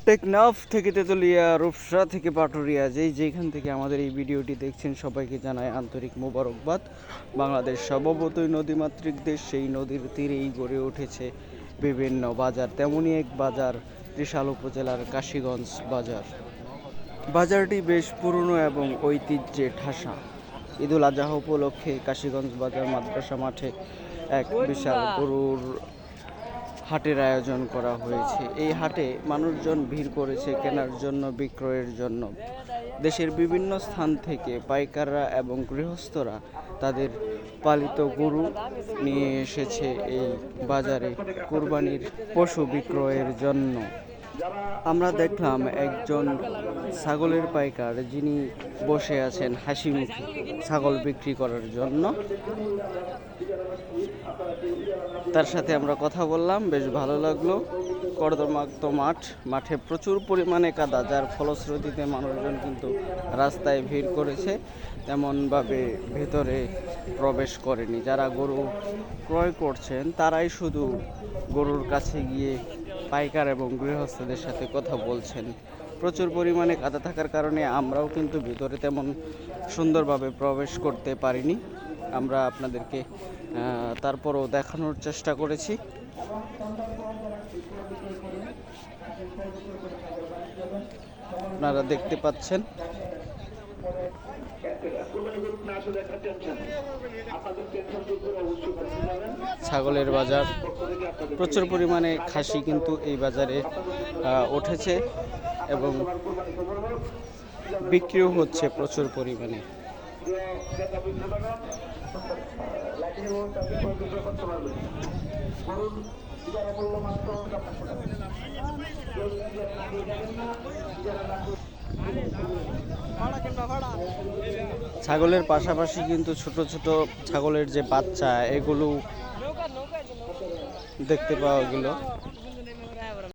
টেকনাফ থেকে তেতুলিয়া, রূপসা থেকে পাটুরিয়া, যেখান থেকে আমাদের এই ভিডিওটি দেখছেন সবাইকে জানায় আন্তরিক মোবারকবাদ। বাংলাদেশ স্বভাবতই নদীমাতৃক দেশ, সেই নদীর তীরেই গড়ে উঠেছে বিভিন্ন বাজার। তেমনই এক বাজার ত্রিশাল উপজেলার কাশীগঞ্জ বাজার। বাজারটি বেশ পুরনো এবং ঐতিহ্যে ঠাসা। ঈদুল আজহা উপলক্ষে কাশীগঞ্জ বাজার মাদ্রাসা মাঠে এক বিশাল গরুর হাটের আয়োজন করা হয়েছে। এই হাটে মানুষজন ভিড় করেছে কেনার জন্য, বিক্রয়ের জন্য। দেশের বিভিন্ন স্থান থেকে পাইকাররা এবং গৃহস্থরা তাদের পালিত গরু নিয়ে এসেছে এই বাজারে কুরবানির পশু বিক্রয়ের জন্য। আমরা দেখলাম একজন ছাগলের পাইকার, যিনি বসে আছেন হাসিমুখে ছাগল বিক্রি করার জন্য। তার সাথে আমরা কথা বললাম, বেশ ভালো লাগলো। কর্দমাক্ত মাঠে প্রচুর পরিমাণে কাদা, যার ফলশ্রুতিতে মানুষজন কিন্তু রাস্তায় ভিড় করেছে, তেমনভাবে ভেতরে প্রবেশ করেনি। যারা গরু ক্রয় করছেন তারাই শুধু গরুর কাছে গিয়ে পাইকার এবং গৃহস্থদের সাথে কথা বলছেন। প্রচুর পরিমাণে কাদা থাকার কারণে আমরাও কিন্তু ভিতরে তেমন সুন্দরভাবে প্রবেশ করতে পারিনি। আমরা আপনাদেরকে তারপরও দেখানোর চেষ্টা করেছি। আপনারা দেখতে পাচ্ছেন ছাগলের বাজার। প্রচুর পরিমাণে খাসি কিন্তু এই বাজারে উঠেছে এবং বিক্রিও হচ্ছে প্রচুর পরিমাণে। ছাগলের পাশাপাশি কিন্তু ছোট ছোট ছাগলের যে বাচ্চা, এগুলো দেখতে পাওয়া গেল।